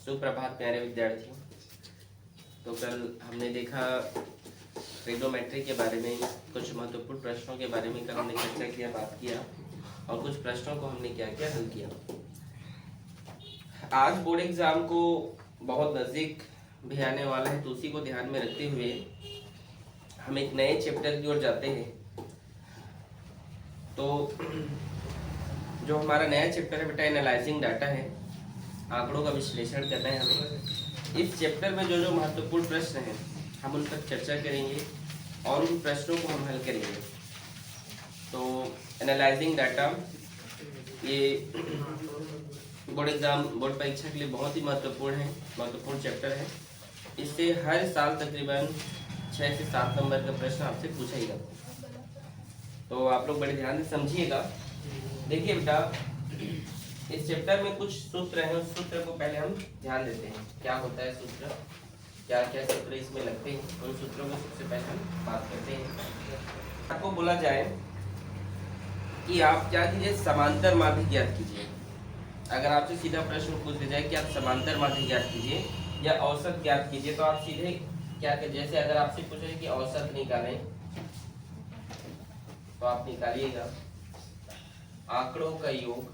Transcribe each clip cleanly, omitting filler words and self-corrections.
सुप्रभात प्यारे विद्यार्थियों। तो कल हमने देखा ट्रिग्नोमेट्री के बारे में, कुछ महत्वपूर्ण प्रश्नों के बारे में कल हमने चर्चा किया, बात किया और कुछ प्रश्नों को हमने क्या किया, हल किया। आज बोर्ड एग्जाम को बहुत नज़दीक भी आने वाला है, तो उसी को ध्यान में रखते हुए हम एक नए चैप्टर की ओर जाते हैं। तो जो हमारा नया चैप्टर है बेटा एनालाइजिंग डाटा है, आंकड़ों का विश्लेषण करना है हमें। इस चैप्टर में जो जो महत्वपूर्ण प्रश्न हैं हम उन पर चर्चा करेंगे और उन प्रश्नों को हम हल करेंगे। तो एनालाइजिंग डाटा ये बोर्ड परीक्षा के लिए बहुत ही महत्वपूर्ण चैप्टर है। इससे हर साल तकरीबन 6 से 7 नंबर का प्रश्न आपसे पूछा ही जाता है। तो आप लोग बड़े ध्यान से समझिएगा। देखिए बेटा, इस चैप्टर में कुछ सूत्र हैं, उस सूत्र को पहले हम ध्यान देते हैं। क्या होता है सूत्र, क्या क्या सूत्र इसमें लगते हैं, उन सूत्रों को सबसे पहले हम बात करते हैं। आपको बोला जाए कि आप क्या कीजिए, समांतर माध्य ज्ञात कीजिए। अगर आपसे सीधा प्रश्न पूछ दिया जाए कि आप समांतर माध्य ज्ञात कीजिए या औसत ज्ञात कीजिए, तो आप सीधे क्या करें, जैसे अगर आपसे पूछे कि औसत निकालें तो आप निकालिएगा आंकड़ों का योग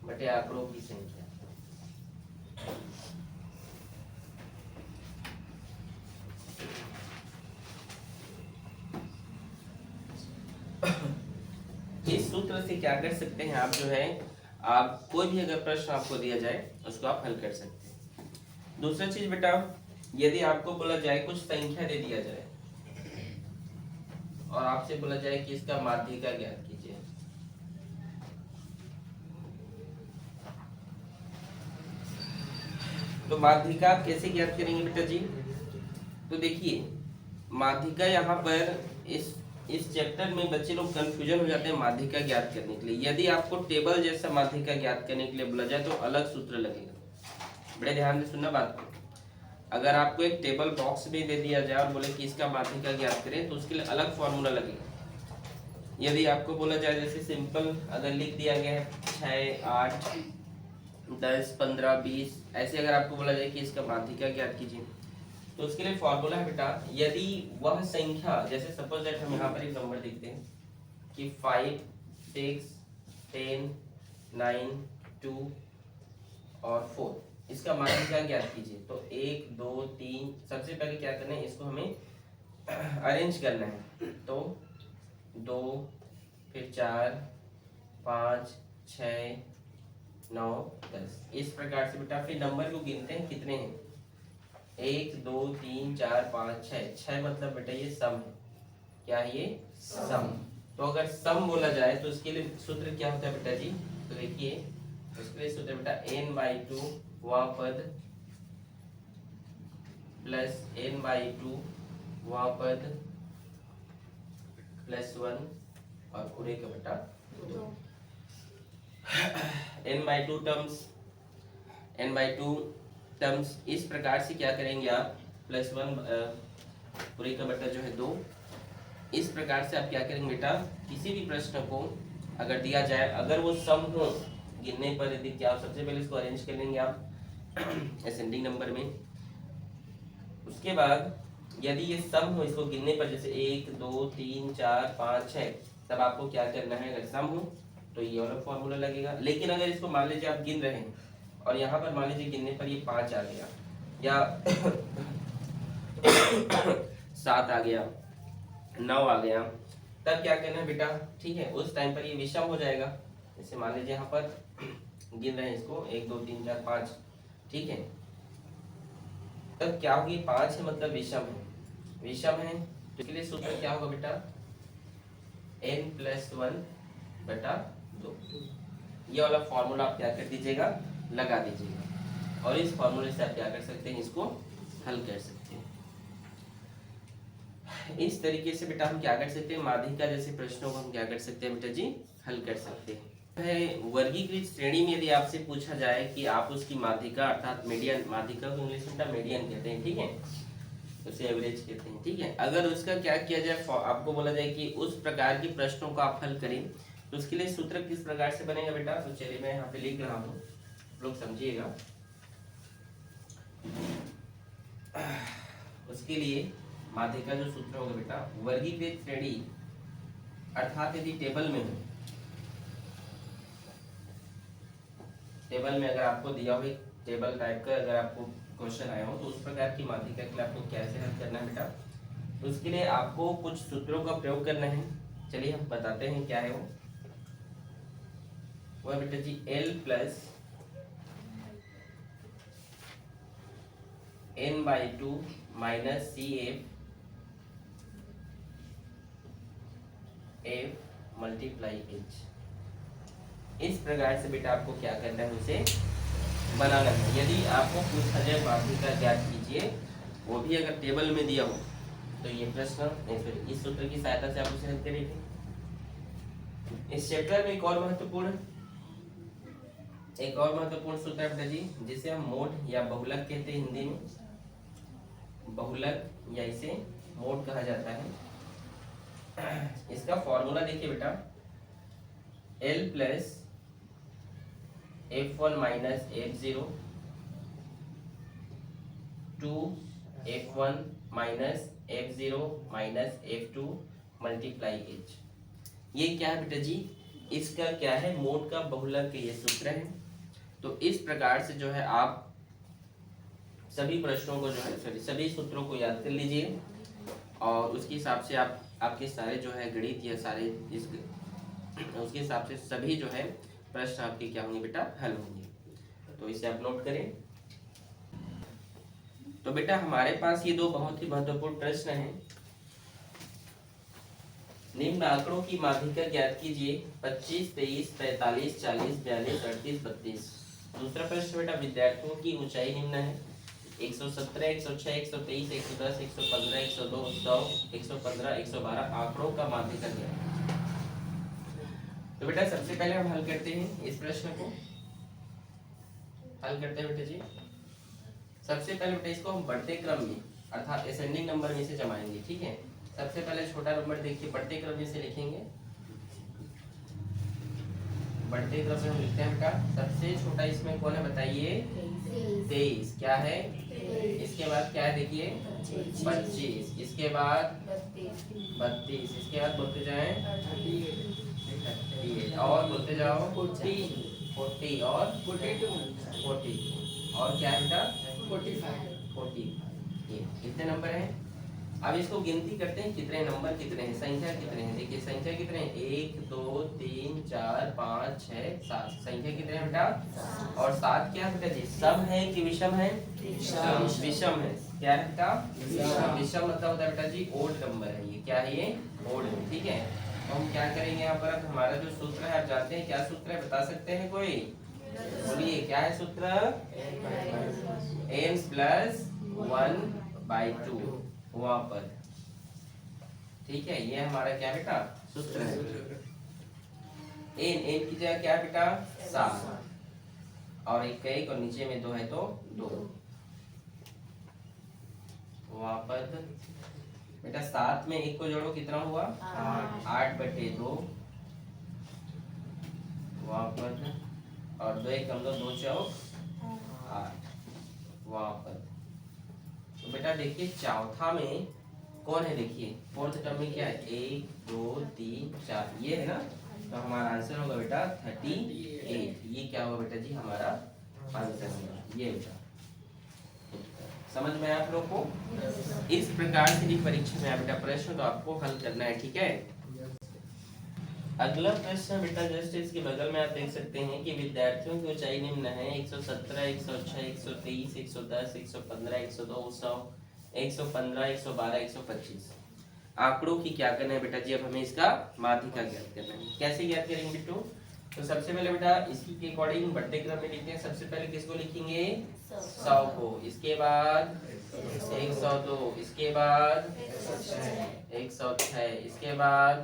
बटे आंकड़ों की संख्या। इस सूत्र से क्या कर सकते हैं आप, जो है आप कोई भी अगर प्रश्न आपको दिया जाए उसको आप हल कर सकते हैं। दूसरा चीज बेटा, यदि आपको बोला जाए कुछ संख्या दे दिया जाए और आपसे बोला जाए कि इसका माध्यिका ज्ञात कीजिए, तो माध्यिका आप कैसे ज्ञात करेंगे बेटा जी? तो देखिए, माध्यिका यहाँ पर इस चैप्टर में बच्चे लोग कंफ्यूजन हो जाते हैं माध्यिका ज्ञात करने के लिए। यदि आपको टेबल जैसा माध्यिका ज्ञात करने के लिए बोला जाए तो अलग सूत्र लगेगा। बड़े ध्यान से सुनना बात को। अगर आपको एक टेबल बॉक्स में दे दिया जाए और बोले कि इसका माध्यिका ज्ञात करें, तो उसके लिए अलग फॉर्मूला लगेगा। यदि आपको बोला जाए जैसे सिंपल अगर लिख दिया गया है 6, 8, 10, 15, 20, ऐसे अगर आपको बोला जाए कि इसका माध्यिका ज्ञात कीजिए, तो उसके लिए फॉर्मूला है बेटा, यदि वह संख्या, जैसे सपोज दैट हम यहाँ पर एक नंबर देखते हैं कि 5, 6, 10, 9, 2 और 4, इसका माध्यिका ज्ञात कीजिए। तो 1, 2, 3, सबसे पहले क्या करना है, इसको हमें अरेंज करना है। तो 2, फिर 4, 5, 6, 9, 10, इस प्रकार से बेटा फिर नंबर को गिनते हैं कितने हैं, 1, 2, 3, 4, 5, 6 मतलब बेटा ये सम है। क्या है ये? सम। तो अगर सम बोला जाए तो उसके लिए सूत्र क्या होता है बेटा जी? तो देखिए, उसके लिए सूत्र बेटा n/2 वह पद प्लस n/2 वह पद प्लस 1 और पूरे का बेटा 2। n/2 टर्म्स इस प्रकार से क्या करेंगे आप, प्लस 1 पूरे का बटा जो है 2। इस प्रकार से आप क्या करेंगे बेटा, किसी भी प्रश्न को अगर दिया जाए, अगर वो सम हो गिनने पर, यदि क्या सबसे पहले इसको अरेंज कर लेंगे आप असेंडिंग नंबर में। उसके बाद यदि ये सम हो इसको गिनने पर, जैसे 1, 2, 3, 4, 5, 6, तब आपको क्या करना है, अगर सम हो तो ये वाला फॉर्मूला लगेगा। लेकिन अगर इसको मान लीजिए आप गिन रहे हैं और यहाँ पर मान लीजिए गिनने पर ये 5 आ गया या 7 आ गया, 9 आ गया, तब क्या करना है बेटा, ठीक है, उस टाइम पर ये विषम हो जाएगा। जैसे मान लीजिए यहाँ पर गिन रहे हैं इसको 1, 2, 3, 4, 5, ठीक है, तब क्या होगी, 5 है मतलब विषम है, विषम है तो इसके लिए सूत्र क्या होगा बेटा, n+1 बटा 2। ये वाला फॉर्मूला आप क्या कर दीजिएगा, लगा दीजिएगा, और इस फॉर्मूले से आप क्या कर सकते हैं, इसको हल कर सकते हैं। इस तरीके से बेटा हम क्या कर सकते हैं, माध्यिका जैसे प्रश्नों को हम क्या कर सकते हैं बेटा जी, हल कर सकते हैं। वर्गीकृत श्रेणी में यदि आपसे पूछा जाए कि आप उसकी माध्यिका अर्थात मीडियन, माध्यिका को इंग्लिश में मीडियन कहते हैं, ठीक है, उसे एवरेज कहते हैं, ठीक है, अगर उसका क्या किया जाए, आपको बोला जाए कि उस प्रकार के प्रश्नों को आप हल करें तो उसके लिए सूत्र किस प्रकार से बनेगा बेटा, तो चलिए मैं यहाँ पे लिख रहा हूँ, लोग समझिएगा। उसके लिए माध्य का जो सूत्र होगा बेटा, वर्गीकृत श्रेणी अर्थात यदि टेबल में हो, टेबल में अगर आपको दिया हो एक टेबल टाइप का अगर आपको क्वेश्चन आया हो, तो उस प्रकार की माध्यिका के लिए आपको कैसे हल करना है बेटा, तो उसके लिए आपको कुछ सूत्रों का प्रयोग करना है। चलिए हम बताते हैं क्या है वो है बेटा जी L plus n/2 minus CF F multiply H। इस प्रकार से बेटा आपको क्या करना है, उसे बनाना है। यदि आपको पूछा जाए माध्यिका ज्ञात कीजिए, वो भी अगर टेबल में दिया हो, तो ये प्रश्न इस सूत्र की सहायता से आप उसे हल करेंगे। इस चैप्टर में एक और महत्वपूर्ण सूत्र है बेटा जी, जिसे हम मोड या बहुलक कहते हैं हिंदी में, बहुलक या इसे मोड कहा जाता है। इसका फॉर्मूला देखिए बेटा, L plus F1 minus F0 two F1 minus F0 minus F2 multiply H। ये क्या है बेटा जी, इसका क्या है, मोड का बहुलक ये सूत्र है। तो इस प्रकार से जो है आप सभी प्रश्नों को जो है सभी सूत्रों को याद कर लीजिए, और उसके हिसाब से आप आपके सारे जो है गणित या सारे उसके हिसाब से सभी जो है प्रश्न आपके क्या होंगे बेटा, हल होंगे। तो इसे आप नोट करें। तो बेटा हमारे पास ये दो बहुत ही महत्वपूर्ण प्रश्न हैं। निम्न आंकड़ों की माध्यिका ज्ञात कीजिए, 25, 23, 45, 40, 42, 38, 32। दूसरा प्रश्न बेटा, विद्यार्थियों की ऊंचाई निम्न है, 117, 106, 123, 110, 115, 102, 100, 115, 112 आंकड़ों का माध्यिका ज्ञात। तो बेटा सबसे पहले हम हल करते हैं इस प्रश्न को, हल करते हैं बेटा जी। सबसे पहले बेटा इसको हम बढ़ते क्रम में अर्थात असेंडिंग नंबर में से जमाएंगे, ठीक है। सबसे पहले छोटा नंबर देखिए, बढ़ते क्रम में से लिखेंगे। बढ़ते क्रम में हम लिखते हैं बेटा, सबसे छोटा इसमें कौन है बताइए, 23। क्या है, इसके बाद क्या है देखिए, 25, इसके बाद 32, इसके बाद बोलते जाएं, और बोलते जाओ 40 और 40 और क्या है बेटा 40। ये कितने नंबर हैं। अब इसको गिनती करते हैं, कितने नंबर कितने हैं, संख्या कितने हैं। देखिए संख्या कितने हैं, 1 2 3 4 5 6 7। संख्या कितने हैं बेटा, और 7 क्या है बेटा जी, सम है कि विषम है, विषम है। क्या है बेटा, विषम मतलब होता है बेटा जी ओड नंबर है। ये क्या है, ये ओड है, ठीक है। तो हम क्या करेंगे यहाँ पर, हमारा जो सूत्र है आप जानते हैं क्या सूत्र है, बता सकते हैं कोई, बोलिए क्या है सूत्र, n प्लस 1/2 वहां पर, ठीक है। ये हमारा क्या बेटा सूत्र है। n की जगह क्या बेटा 7, और एक का 1 और नीचे में 2 है तो 2 वहां पर बेटा। 7 में 1 को जोड़ो कितना हुआ 8/2 वहां पर, और 2 1 कम 2 चौक 8 वहां पर। तो बेटा देखिए चौथा में कौन है, देखिए फोर्थ टर्म में क्या है, 1 2 3 4 ये है ना। तो हमारा आंसर होगा बेटा 38। ये क्या होगा बेटा जी हमारा आंसर होगा ये बेटा। समझ में आप लोग को, इस प्रकार से भी परीक्षा में बेटा प्रश्न तो आपको हल करना है, ठीक है। अगला प्रश्न बेटा जस्ट इसके बगल में आप देख सकते हैं कि विद्यार्थियों की ऊंचाई निम्न है, 117, 106, 123, 110, 115, 102, 100, 115, 112, 125 आंकड़ों की क्या करना है बेटा जी। अब हमें इसका माध्यिका ज्ञात करना है। कैसे ज्ञात करेंगे बेटू, तो सबसे पहले बेटा इसी के अकॉर्डिंग बढ़ते क्रम में लिखते हैं। सबसे पहले किसको लिखेंगे 100 को, इसके बाद 102, इसके बाद 106, इसके बाद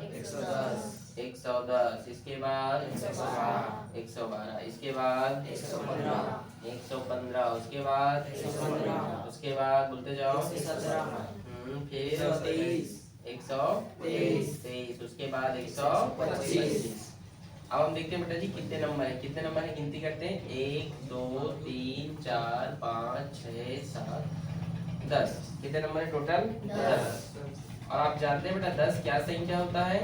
110, इसके बाद 112, इसके बाद 115, उसके बाद उसके बाद बोलते जाओ फिर 123, उसके बाद 125, अब हम देखते हैं बेटा जी कितने नंबर है, कितने नंबर है गिनती करते हैं। 1 2 3 4 5 6 7 10। कितने नंबर है टोटल? 10। और आप जानते हैं बेटा 10 क्या संख्या होता है?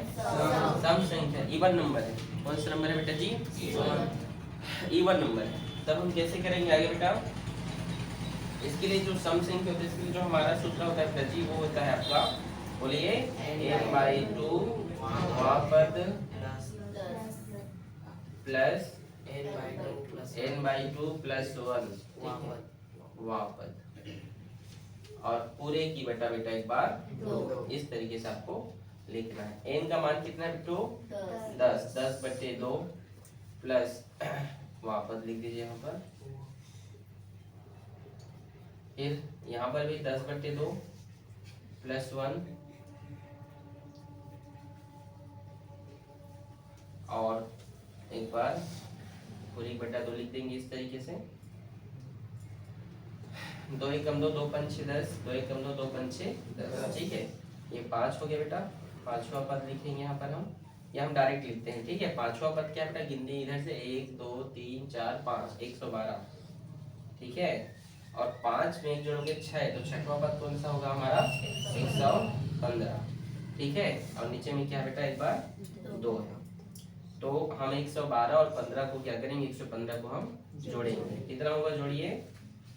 सम संख्या, इवन नंबर है। कौन सा नंबर है बेटा जी? इवन नंबर है। तब हम कैसे करेंगे आगे बेटा? इसके लिए जो सम संख्या होती है इसके लिए जो हमारा सूत्र होता है बेटा जी वो होता है आपका, बोलिए, n/2 वापद प्लस n/2 प्लस 1 वापद, और पूरे की बेटा एक बार इस तरीके से आपको लिखना है। n का मान कितना है बेटो? 10। 10/2 प्लस वापस लिख दीजिए यहाँ पर, फिर यहाँ पर भी 10/2 प्लस 1 और एक बार पूरी 2 लिख देंगे इस तरीके से। 2 1 कम 2 2 5 6 10, 2 1 कम 2 2 5 6 10। ठीक है, ये 5 हो गया बेटा। पांचवा पद लिखेंगे यहाँ पर हम, या हम डायरेक्ट लिखते हैं। ठीक है, पांचवा पद क्या बेटा? गिनती इधर से 1 2 3 4 5 112। ठीक है, और 5 में एक जोड़ोगे 6, तो छठवां पद कौन सा होगा हमारा? 115। ठीक है, और नीचे में क्या बेटा? एक बार 2 है, तो हम 112 और 15 को क्या करेंगे? 115 को हम जोड़ेंगे। कितना होगा जोड़िए?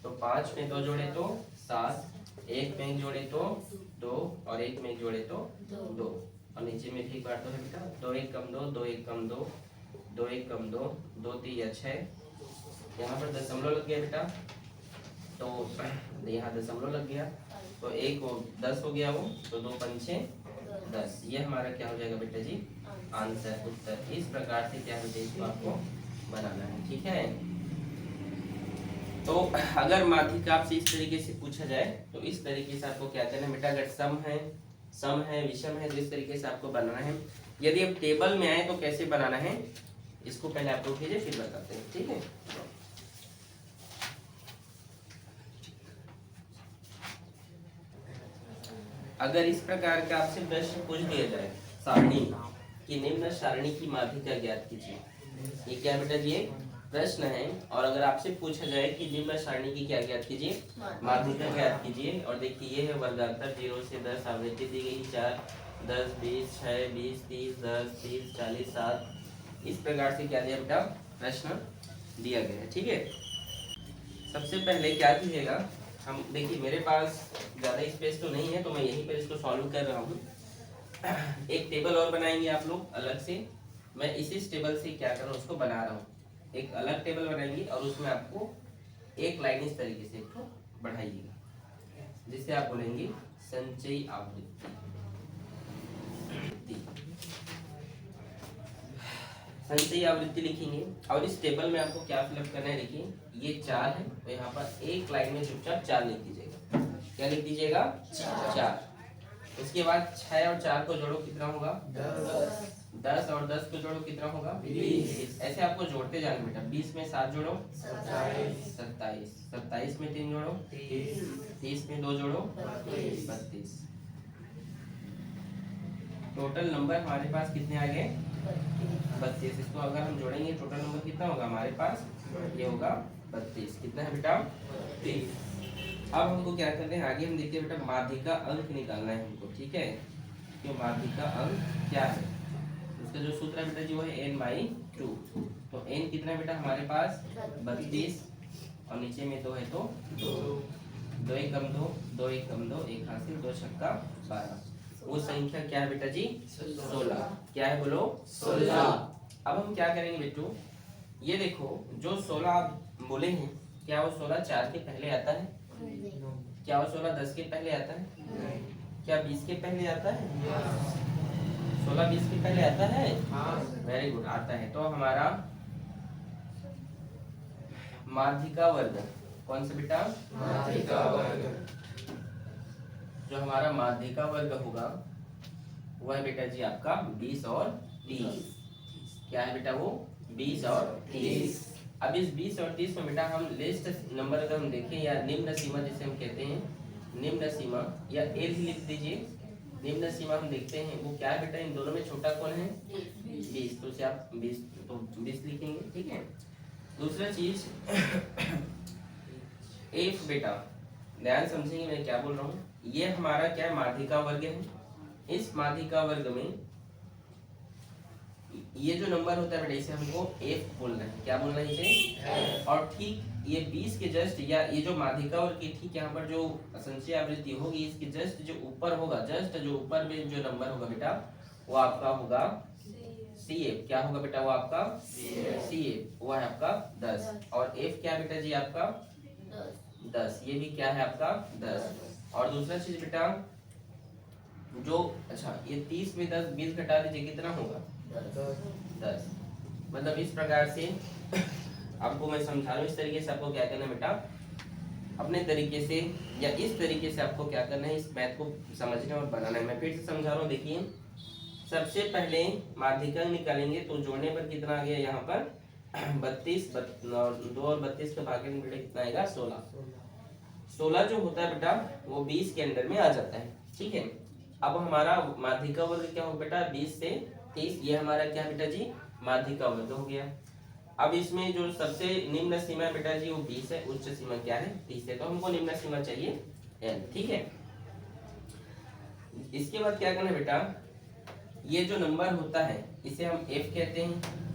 तो 5 में 2 जोड़े तो 7, 1 में 1 जोड़े तो 2, और 1 में 1 जोड़े तो 2, और नीचे में भी एक बार 2 है बेटा। 2 1 कम 2 2 1 कम 2 2 1 कम 2 2 3 या 6। यहाँ पर दशमलव लग गया बेटा, तो यहाँ दशमलव लग गया, तो 1 को 10 हो गया वो, तो 2 5 6 10। ये हमारा क्या हो जाएगा बेटा जी? आंसर, उत्तर। इस प्रकार से क्या होता है इसको आपको बनाना है। ठीक है, तो अगर माध्यिका आपसे इस तरीके से पूछा जाए तो इस तरीके से आपको क्या करना है बेटा? अगर सम है विषम है तो इस तरीके से आपको बनाना है। यदि अब टेबल में आए तो कैसे बनाना है इसको पहले आप लोग कीजिए, फिर बताते हैं। ठीक है, अगर इस प्रकार का आपसे प्रश्न पूछ दिया जाए सारणी की, निम्न सारणी की माध्यिका ज्ञात कीजिए, ये क्या बेटा जी? एक प्रश्न है। और अगर आपसे पूछा जाए कि निम्न सारणी की क्या ज्ञात कीजिए? माध्यिका ज्ञात कीजिए। और देखिए ये है वर्गांतर 0 से 10, आवृत्ति दी गई 4 10 20 6 20 30 10 30 40 7। इस प्रकार से क्या दिया बेटा? प्रश्न दिया गया है। ठीक है, सबसे पहले क्या कीजिएगा, हम देखिए मेरे पास ज़्यादा स्पेस तो नहीं है तो मैं यहीं पर इसको सॉल्व कर रहा हूँ। एक टेबल और बनाएंगे आप लोग अलग से, मैं इसी टेबल से क्या कर रहा हूँ उसको बना रहा हूँ। एक अलग टेबल बनाएंगे और उसमें आपको एक लाइन इस तरीके से तो बढ़ाइएगा, जिससे आप बोलेंगे संचयी आवृत्ति। संचयी आवृत्ति लिखेंगे, और इस टेबल में आपको क्या फिलअप करना है? देखिए ये 4 है, तो यहाँ पर एक लाइन में चुपचाप 4 लिख दीजिएगा। क्या लिख दीजिएगा? 4। उसके बाद 6 और 4 को जोड़ो, कितना होगा? 10 और 10 को जोड़ो, कितना होगा? 20। ऐसे आपको जोड़ते जाना बेटा। 20 में 7 जोड़ो 27, 27 में 3 जोड़ो 30 में 2 जोड़ो 32। टोटल नंबर हमारे पास कितने आ गए? 32। इसको अगर हम जोड़ेंगे टोटल नंबर कितना होगा हमारे पास? ये होगा 32। कितना है बेटा? 30। अब हमको क्या करना है आगे? हम देखते हैं बेटा माध्यिका अंक निकालना है हमको। ठीक है, तो माध्यिका अंक क्या है? उसका जो सूत्र है बेटा जी वो है n/2। तो n कितना है बेटा हमारे पास? 32, और नीचे में 2 है तो 2 1 कम 2 2 1 कम 2 1 हासिल 2 छक्का 12। वो संख्या क्या है बेटा जी? 16। क्या है बोलो? 16। अब हम क्या करेंगे बेटू? ये देखो जो 16 आप बोले हैं, क्या वो 16 4 के पहले आता है? क्या वो 16 10 के पहले आता है? क्या 20 के पहले आता है? 16 20 के पहले आता है? वेरी गुड, आता है। तो हमारा माध्यिका वर्ग कौन सा बेटा? माध्यिका वर्ग। जो हमारा माध्यिका वर्ग होगा वह बेटा जी आपका 20 और 30। क्या है बेटा वो? 20 और 30। अब इस 20 और 30 में बेटा हम लिस्ट नंबर अगर हम देखें, या निम्न सीमा जिसे हम कहते हैं, निम्न सीमा या एल लिख दीजिए। निम्न सीमा हम देखते हैं वो क्या है बेटा, इन दोनों में छोटा कौन है 20, तो उसे आप 20 लिखेंगे, ठीक है। दूसरा चीज एफ बेटा ध्यान समझेंगे मैं क्या बोल रहा हूँ, ये हमारा क्या है माध्यिका वर्ग है। इस माध्यिका वर्ग में ये जो नंबर होता है बेटा इसे हमको एफ बोलना है, क्या बोलना है इसे, और ठीक ये 20 के जस्ट या ये जो माध्यिका वर्ग की ठीक यहाँ पर जो संचयी आवृत्ति होगी इसके जस्ट जो ऊपर होगा, जस्ट जो ऊपर में जो नंबर होगा बेटा वो आपका होगा सी एफ, क्या होगा बेटा वो आपका सी एफ, वो है आपका 10, और एफ क्या बेटा जी आपका 10, ये भी क्या है आपका 10। और दूसरा चीज बेटा जो अच्छा ये 30 में 10 20 घटा दीजिए कितना होगा 10। मतलब इस प्रकार से आपको मैं समझा रहा हूँ, इस तरीके से आपको क्या करना है बेटा, अपने तरीके से या इस तरीके से आपको क्या करना है, इस मैथ को समझना और बनाना है। मैं फिर से समझा रहा हूँ, देखिए सबसे पहले माध्यिका निकालेंगे तो जोड़ने पर कितना आ गया यहाँ पर 32, 2 और 32 का भाग बेटा कितना आएगा 16 जो होता है बेटा वो 20 के अंदर में आ जाता है, ठीक है। अब हमारा माध्यिका वर्ग क्या होगा बेटा 20 से 30, ये हमारा क्या है बेटा जी माध्यिका वर्ग हो गया। अब इसमें जो सबसे निम्न सीमा है बेटा जी वो 20 है, उच्च सीमा क्या है 30 है, तो हमको निम्न सीमा चाहिए n, ठीक है। इसके बाद क्या करना है बेटा, ये जो नंबर होता है इसे हम f कहते हैं,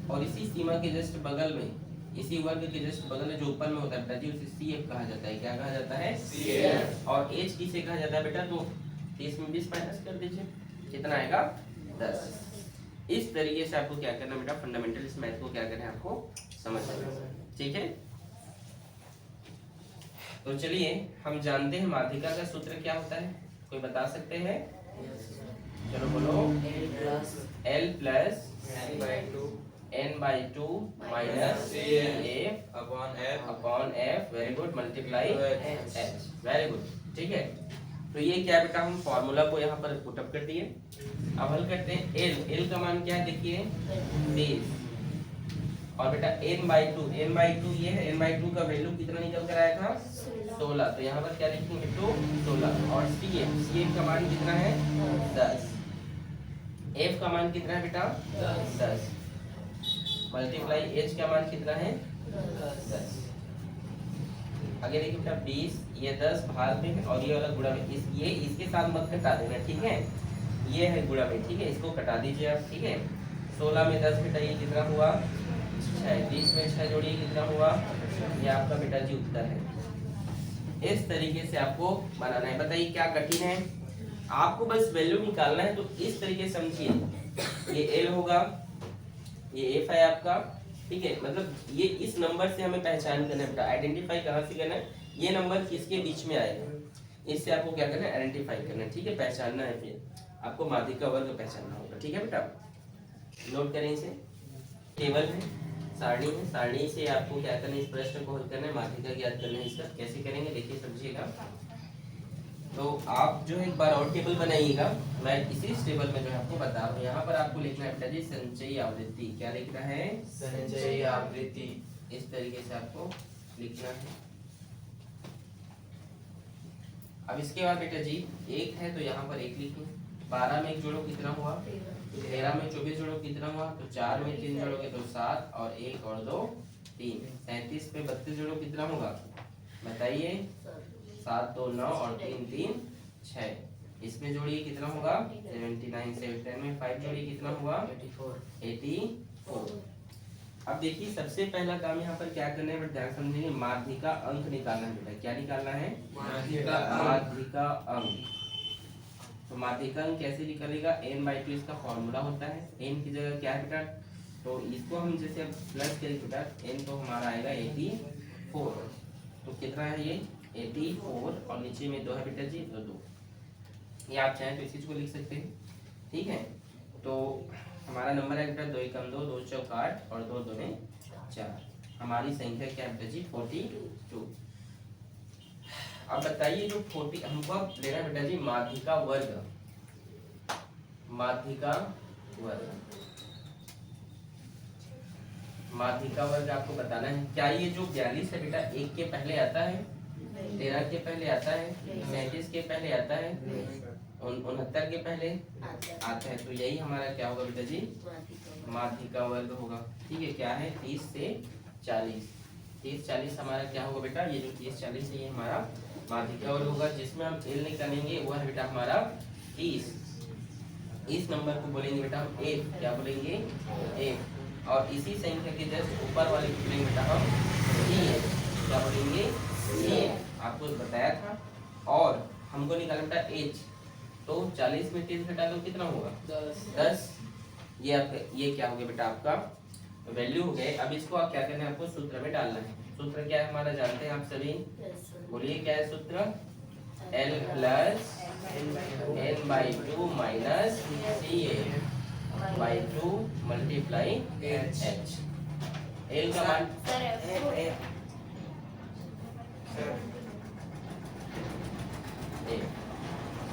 और इसी सीमा के जस्ट बगल में, इसी वर्ग के जस्ट बगल में जो ऊपर में होता है बेटा जी उसे CF कहा जाता है, क्या कहा जाता है CF। और h किसे कहा जाता है बेटा, तो 30 में 20 माइनस कर दीजिए कितना आएगा 10। इस तरीके से आपको क्या करना बेटा, फंडामेंटल इस मैथ को क्या करना है आपको समझना, ठीक है। तो चलिए हम जानते हैं माध्यिका का सूत्र क्या होता है, कोई बता सकते हैं, चलो बोलो L plus n/2 minus F upon F, very good, multiply H, very good, ठीक है। तो ये क्या बेटा हम फॉर्मूला को यहाँ पर पुटअप कर दिए। अब हल करते हैं, L का मान क्या है देखिए 20, और बेटा n/2 ये है, n/2 का वैल्यू कितना निकल कर आया था 16, तो यहाँ पर क्या लिखेंगे तो 16, और CF का मान कितना है 10, F का मान कितना है बेटा 10, मल्टीप्लाई H का मान कितना है 10। आगे देखिए बेटा 20, ये 10 भाग में और ये वाला गुणा में, ये इसके साथ मत घटा देना, ठीक है, ये है गुणा में, ठीक है, इसको घटा दीजिए आप, ठीक है। 16 में 10 बेटा ये कितना हुआ 6, 20 में 6 जोड़िए कितना हुआ, ये आपका बेटा जी उत्तर है। इस तरीके से आपको बनाना है, बताइए क्या कठिन है, आपको बस वैल्यू निकालना है। तो इस तरीके से समझिए, ये L होगा, ये F है आपका, ठीक है, मतलब ये इस नंबर से हमें पहचान करना है बेटा, आइडेंटिफाई कहाँ से करना है, ये नंबर किसके बीच में आएगा, इससे आपको क्या करना है आइडेंटिफाई करना है, ठीक है, पहचानना है, फिर आपको माध्यिका वर्ग पहचानना होगा, ठीक है बेटा। नोट करें इसे, टेबल है, सारणी है, सारणी से आपको क्या करना है, इस प्रश्न को हल करना है, माध्यिका ज्ञात करना है। इसका कैसे करेंगे देखिए समझिएगा। तो आप जो है एक बार और टेबल बनाइएगा, मैं इसी टेबल में जो है आपको बता रहा हूँ। यहाँ पर आपको लिखना है बेटा जी संचयी आवृत्ति, क्या लिखना है संचयी आवृत्ति, इस तरीके से आपको लिखना है। अब इसके बाद बेटा जी 1 है तो यहाँ पर 1 लिखें, 12 में 1 जोड़ो कितना हुआ 13 में 24 जोड़ो कितना हुआ, तो 4 में 3 जोड़ोगे तो 7, और 1 और 2 3, 37 में 32 जोड़ो कितना होगा बताइए, 7 2 9 और 3 3 6, इसमें जोड़िए कितना होगा 79, 7 में 5 जोड़िए कितना हुआ 84। अब देखिए सबसे पहला काम यहाँ पर क्या करना है, ध्यान समझेंगे, माध्यिका अंक निकालना है बेटा, क्या निकालना है माध्यिका अंक। तो माध्यिका अंक कैसे निकलेगा, n/2 इसका फॉर्मूला होता है, n की जगह क्या है बेटा, तो इसको हम जैसे प्लस करें बेटा, n तो हमारा आएगा 84, तो कितना है ये 84, और नीचे में 2 है बेटा जी, तो 2, ये आप चाहें तो इस चीज को लिख सकते हैं, ठीक है। तो हमारा नंबर है बेटा 2 एकम 2, 2 चौक 8 और 2 दूने 4, हमारी संख्या क्या है बेटा जी 42। अब बताइए जो 40 हमको अब लेना है बेटा जी माध्यिका वर्ग, माध्यिका वर्ग, माध्यिका वर्ग आपको बताना है। क्या ये जो 42 है बेटा 1 के पहले आता है, 13 के पहले आता है, 37 के पहले आता है, 69 के पहले आता है, तो यही हमारा क्या होगा बेटा जी, माध्य का वर्ग होगा। ठीक है, क्या है 30 से 40, 30-40 हमारा क्या होगा बेटा, ये जो 30-40 है ये हमारा माध्य का वर्ग होगा, जिसमें हम एल निकालेंगे वो है बेटा हमारा 30। इस नंबर को बोलेंगे बेटा हम एफ, क्या बोलेंगे एफ, और इसी संख्या के जस्ट ऊपर वाले को बोलेंगे बेटा हम सी एफ, क्या बोलेंगे सी एफ, आपको बताया था। और हमको निकालना बेटा एच, तो 40 में 30 घटा दो कितना होगा 10। ये आपका ये क्या हो गया बेटा आपका वैल्यू हो गए। अब इसको आप क्या करना है, आपको सूत्र में डालना है। सूत्र क्या है हमारा जानते हैं आप सभी, बोलिए क्या है सूत्र, L plus n/2 minus CA/2 multiply H। L का मान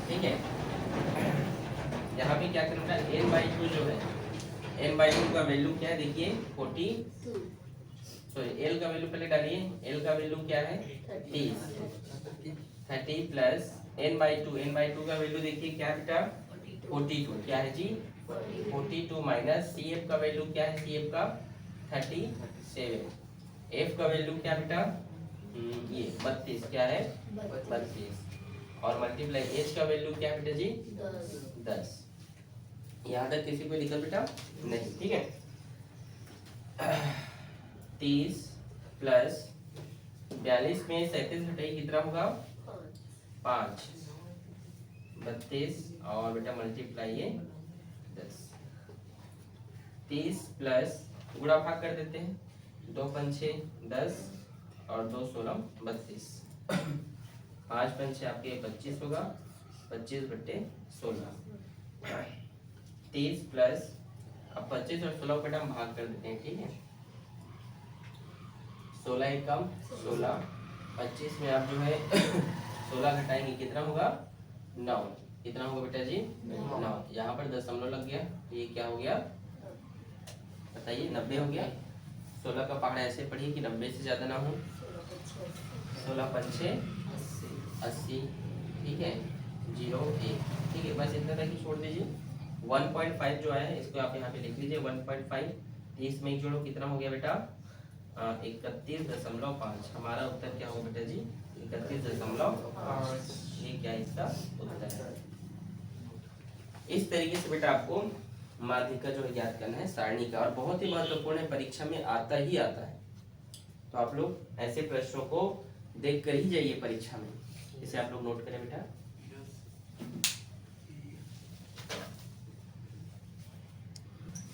ठीक है, यहाँ पे क्या करना है n/2 जो है, n/2 का वैल्यू क्या है देखिए 42, सॉरी L का वैल्यू पहले डालिए, L का वैल्यू क्या है 30 प्लस n/2 का वैल्यू देखिए क्या है बेटा 42, क्या है जी 42 माइनस CF का वैल्यू क्या है, CF का 37, F का वैल्यू क्या बेटा ये 32, क्या है 32, और मल्टीप्लाई H का वैल्यू क्या है बेटा जी 10। यहाँ तक किसी को दिक्कत बेटा नहीं, ठीक है। 30 प्लस 42 में 37 घटाइए कितना होगा 5, 32 और बेटा मल्टीप्लाई ये 10। 30 प्लस गुणा भाग कर देते हैं, 2 पंचे 10 और 2 16 32, 5 पंचे आपके 25 होगा, 25/16। 30 प्लस अब 25 और 16 बेटा हम भाग कर देते हैं, ठीक है। 16 एकम 16, 25 में आप जो है 16 घटाएंगे कितना होगा 9, कितना होगा बेटा जी 9। यहाँ पर दशमलव लग गया, ये क्या हो गया बताइए 90 हो गया। 16 का पहाड़ ऐसे पढ़िए कि 90 से ज्यादा ना हो, 16 पंचे 80, ठीक है 0 1, ठीक है बस इतना तक ही छोड़ दीजिए। 1.5 जो है इसको आप यहाँ पे लिख लीजिए 1.5, 30 में जोड़ो कितना हो गया बेटा 31.5। हमारा उत्तर क्या होगा बेटा जी 31.5, ये क्या इसका उत्तर है। इस तरीके से बेटा आपको माध्य का जो है ज्ञात करना है सारणी का, और बहुत ही महत्वपूर्ण है, परीक्षा में आता ही आता है। तो आप लोग ऐसे प्रश्नों को देख कर ही जाइए परीक्षा में, इसे आप लोग नोट करें बेटा।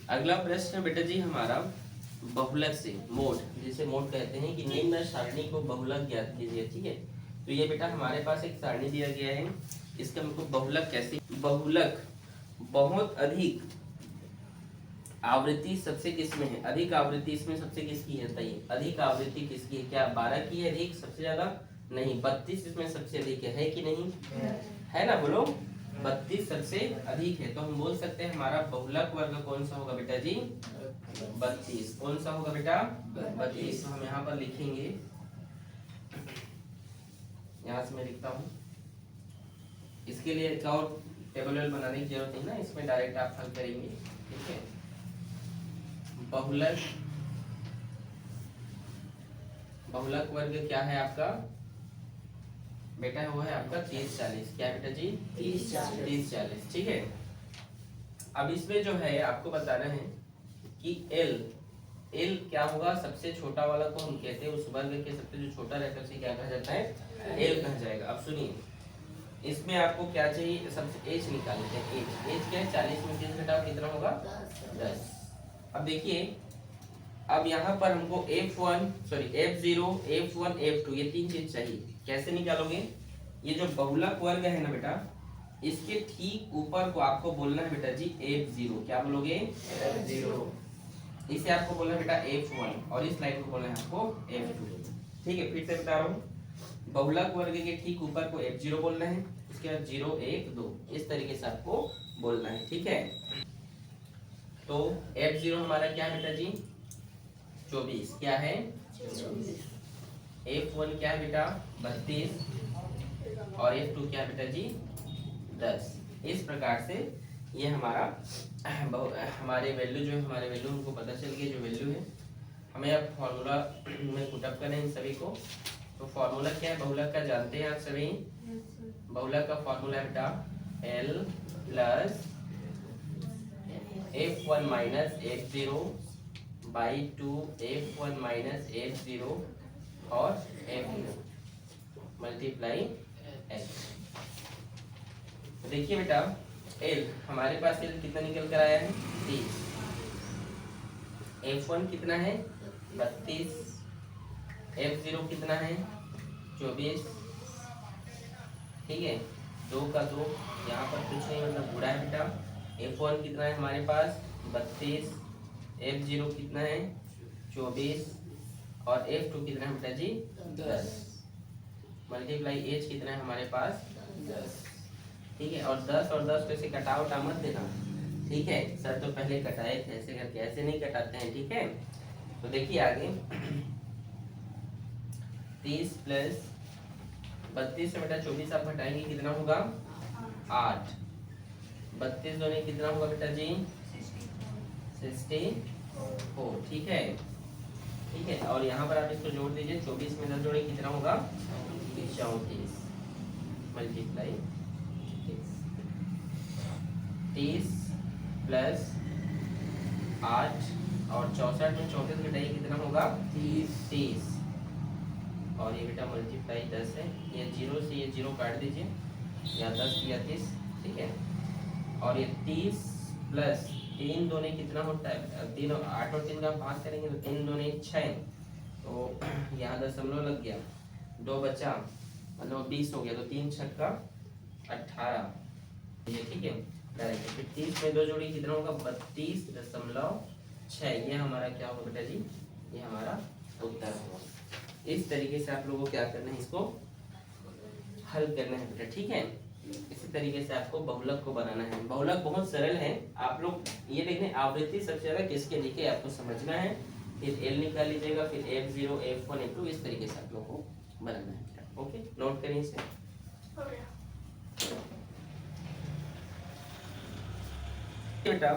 अगला प्रश्न बेटा जी हमारा बहुलक से मोड, जिसे मोड कहते हैं कि निम्न सारणी को बहुलक ज्ञात कीजिए, ठीक है। तो ये बेटा हमारे पास एक सारणी दिया गया है, इसका हमको बहुलक कैसे, बहुलक बहुत अधिक आवृत्ति सबसे किसमें है, अधिक आवृत्ति इसमें सबसे किसकी है बताइए, अधिक आवृत्ति किसकी है, क्या 12 की है अधिक सबसे ज्यादा, नहीं 32 इसमें सबसे अधिक है कि नहीं है ना, बोलो 32 सबसे अधिक है। तो हम बोल सकते हैं हमारा बहुलक वर्ग कौन सा होगा बेटा जी 32, कौन सा होगा बेटा 32। तो हम यहाँ पर लिखेंगे, यहाँ से मैं लिखता हूँ, इसके लिए एक और टेबल बनाने की जरूरत नहीं ना, इसमें डायरेक्ट आप हल करेंगे, ठीक है। बहुलक, बहुलक वर्ग क्या है आपका बेटा, वो है आपका 30-40, क्या है बेटा जी 30-40, ठीक है। अब इसमें जो है आपको बताना है कि L क्या होगा, सबसे छोटा वाला को हम कहते हैं, उस वर्ग के सबसे जो छोटा रहता है उसे क्या कहा जाता है L कहा जाएगा। अब सुनिए, इसमें आपको क्या चाहिए, सबसे H निकाल लेते हैं। H क्या है 40 में 30 घटाओ कितना होगा 10। अब देखिए, अब यहाँ पर हमको F1 F1 F2 ये तीन चीज चाहिए, कैसे निकालोगे, ये जो बहुलक वर्ग है ना बेटा, इसके ठीक ऊपर को आपको बोलना है बेटा जी F0, क्या बोलोगे F0, इसे आपको बोलना है बेटा F1 और इस लाइन को बोलना है आपको F2, ठीक है। फिर से बता रहा हूँ, बहुलक वर्ग के ठीक ऊपर को F0 बोलना है, उसके बाद 0 1 2 इस तरीके से आपको बोलना है, ठीक है। तो F0 हमारा क्या है बेटा जी 24, क्या है 24। F1 क्या है बेटा 32 और F2 क्या है बेटा जी 10, इस प्रकार से ये हमारा हमारे वैल्यू जो है, हमारे वैल्यू हमको पता चल गया जो वैल्यू है। हमें अब फॉर्मूला में पुटअप करना है इन सभी को। तो फॉर्मूला क्या है बहुलक का, जानते हैं आप सभी? बहुलक का फॉर्मूला है बेटा L plus F1 minus F0 by 2 F1 minus F0 और F0 मल्टीप्लाई L। देखिए बेटा L हमारे पास L कितना निकल कर आया है 30, F1 कितना है 32, F0 कितना है 24, ठीक है 2 का 2, यहाँ पर कुछ नहीं मतलब बुरा है बेटा। F1 कितना है हमारे पास 32, F0 कितना है 24 और F2 कितना है बेटा जी 10, मल्टीप्लाई H कितना है हमारे पास 10, ठीक है। और 10 और 10 को ऐसे कटाव मत देना, ठीक है। सर तो पहले कटाए थे ऐसे करके, ऐसे नहीं कटाते हैं, ठीक है। तो देखिए आगे 30 प्लस 32 से बेटा 24 आप घटाएंगे कितना होगा 8, 32 दोनों कितना होगा बेटा जी 64, ठीक है, ठीक है। और यहाँ पर आप इसको जोड़ दीजिए, 24 में 10 जोड़े कितना होगा 34 मल्टीप्लाई 30 प्लस 8 और 64 में 34 घटाइए कितना होगा 30 और ये बेटा मल्टीप्लाई 10 है, ये 0 से ये 0 काट दीजिए, या 10 या 30, ठीक है। और ये 30 प्लस 3 दोने कितना होता है 3, 8 और 3 का 5 करेंगे तो 3 दोने 6, तो यहाँ दशमलव लग गया, 2 बचा मतलब 20 हो गया, तो 3 छक्का 18, ये ठीक है डायरेक्ट। फिर 30 में 2 जोड़ी कितना होगा 32.6, ये हमारा क्या होगा बेटा जी, ये हमारा उत्तर होगा। इस तरीके से आप लोगों को क्या करना है, इसको हल करना है बेटा, ठीक है। इसी तरीके से आपको बहुलक को बनाना है। बहुलक बहुत सरल है, आप लोग ये देखें आवृत्ति सबसे ज्यादा किसके लिखे आपको समझना है, फिर L निकाल लीजिएगा, फिर F0 F1 F2 इस तरीके से आप लोग को बनाना है बेटा, ओके। नोट करिए इसे। बेटा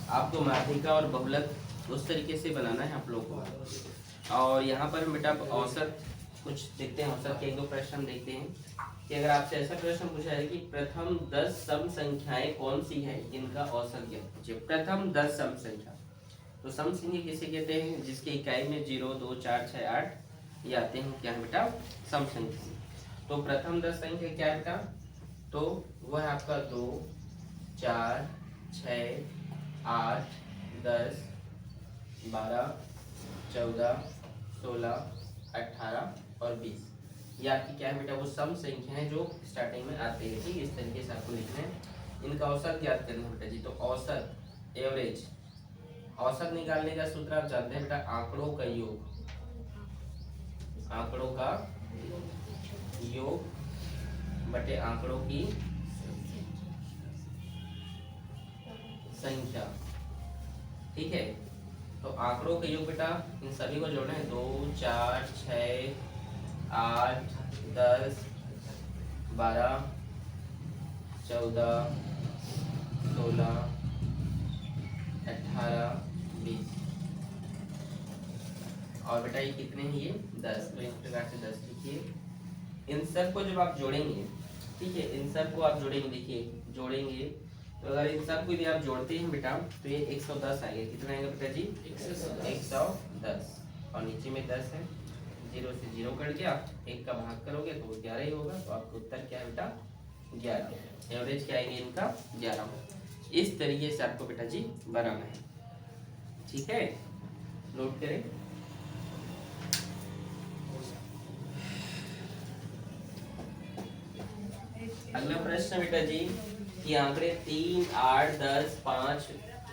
आपको माध्यिका और बहुलक उस तरीके से बनाना है आप लोग को। और यहाँ पर बेटा औसत कुछ देखते हैं, औसत के 1-2 प्रश्न देखते हैं कि अगर आपसे ऐसा प्रश्न पूछा है कि प्रथम 10 सम संख्याएं कौन सी है जिनका औसत ज्ञात कीजिए। प्रथम 10 सम संख्या, तो सम संख्या किसे कहते हैं, जिसकी इकाई में 0, 2, 4, 6, 8 ये आते हैं, क्या है बेटा सम संख्या। तो प्रथम 10 संख्या क्या है बेटा, तो वह है आपका 2, 4, 6, 8, 10, 12, 14, 16, 18 और 20, ये आपकी क्या है बेटा वो सम संख्या है जो स्टार्टिंग में आते हैं, ठीक है। इस तरीके से आपको लिखना है, इनका औसत ज्ञात करना है बेटा जी। तो औसत एवरेज, औसत निकालने का सूत्र आप जानते हैं बेटा, आंकड़ों का योग, आंकड़ों का योग बटे आंकड़ों की संख्या, ठीक है। तो आंकड़ों का योग बेटा इन सभी को जोड़ना है, 2, 4, 6, 8, 10, 12, 14, 16, 18, 20 और बेटा ये कितने हैं ये 10, तो इस प्रकार से 10 लिखिए। इन सब को जब आप जोड़ेंगे, ठीक है, इन सब को आप जोड़ेंगे, देखिए जोड़ेंगे, तो अगर इन सब को यदि आप जोड़ते हैं बेटा तो ये 110 आएगा, कितना आएगा बेटा जी 110, और नीचे में 10 है, 0 से 0 कट गया, 1 का भाग करोगे तो 11 ही होगा, तो आपका उत्तर क्या है बेटा 11, एवरेज क्या आएंगे इनका 11। इस तरीके से आपको बेटा जी बनाना है, ठीक है। नोट करें। अगला प्रश्न बेटा जी कि आंकड़े 3, 8, 10, 5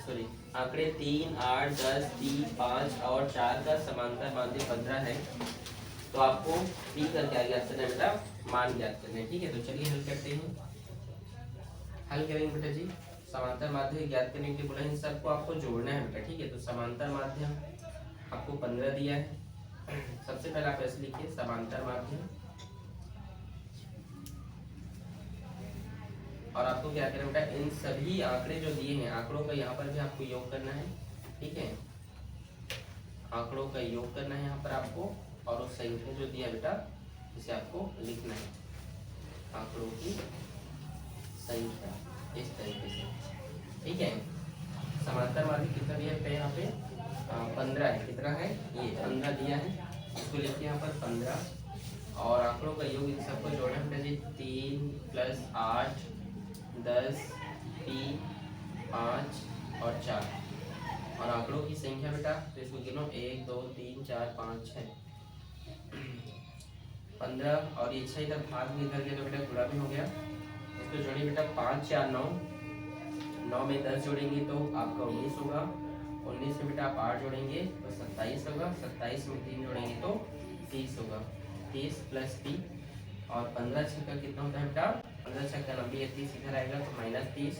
सॉरी आंकड़े 3, 8, 10, 3, 5 और 4 का समांतर माध्य 15 है, तो आपको पी का क्या ज्ञात करना है बेटा, मान ज्ञात करना है, ठीक है। तो चलिए हल करते हैं, हल करेंगे बेटा जी। समांतर माध्य ज्ञात करने के लिए बोला इन सबको आपको जोड़ना है बेटा, ठीक है। तो समांतर माध्य आपको 15 दिया है, सबसे पहले आप ऐसे लिखिए समांतर माध्य और आपको क्या करना बेटा, इन सभी आंकड़े जो दिए हैं, आंकड़ों का यहाँ पर भी आपको योग करना है, ठीक है, आंकड़ों का योग करना है यहाँ पर आपको, और उस संख्या जो दिया बेटा इसे आपको लिखना है, आंकड़ों की संख्या इस तरीके से, ठीक है। समांतर माध्यम कितना दिया है यहाँ पे, 15 है, कितना है ये 15 दिया है, इसको लिखिए यहाँ पर 15, और आंकड़ों का योग इन सबको जोड़ना बेटा जी, 3 + 8 10 3 5 और 4, और आंकड़ों की संख्या बेटा तो इसको गिनो 1 2 3 4 5 6 15, और ये 6 इधर भाग में इधर गया तो बेटा गुणा भी हो गया, इसको जोड़िए बेटा 5 4 9, 9 में 10 जोड़ेंगे तो आपका 19 होगा, 19 में बेटा आप 8 जोड़ेंगे तो 27 होगा, 27 में 3 जोड़ेंगे तो 30 होगा, 30 + p, और 15 छक्का कितना होता है बेटा, 15 छक्का 90 है, 30 इधर आएगा तो -30,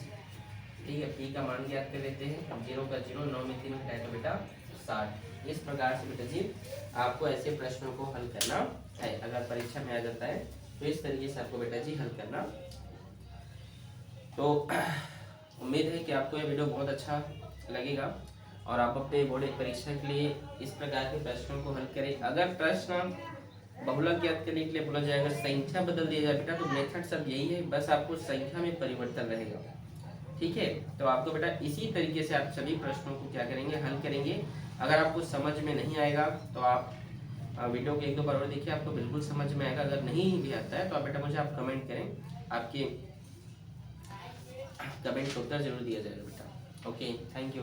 ठीक है। p का मान ज्ञात कर लेते हैं, 0 का 0, 9 में 3 घटाए तो बेटा 60। इस प्रकार से बेटा जी आपको ऐसे प्रश्नों को हल करना है, अगर परीक्षा में आ जाता है तो इस तरीके से आपको बेटा जी हल करना। तो उम्मीद है कि आपको यह वीडियो बहुत अच्छा लगेगा और आप अपने बोर्ड परीक्षा के लिए इस प्रकार के प्रश्नों को हल करें। अगर प्रश्न बहुलक ज्ञात करने के लिए बोला जाएगा, संख्या बदल दी जाए बेटा, तो मेथड सब यही है, बस आपको संख्या में परिवर्तन रहेगा, ठीक है। तो आपको बेटा इसी तरीके से आप सभी प्रश्नों को क्या करेंगे, हल करेंगे। अगर आपको समझ में नहीं आएगा तो आप वीडियो को 1-2 बार और देखिए, आपको बिल्कुल समझ में आएगा। अगर नहीं भी आता है तो आप बेटा मुझे आप कमेंट करें, आपके कमेंट का उत्तर जरूर दिया जाएगा बेटा। Okay, thank you.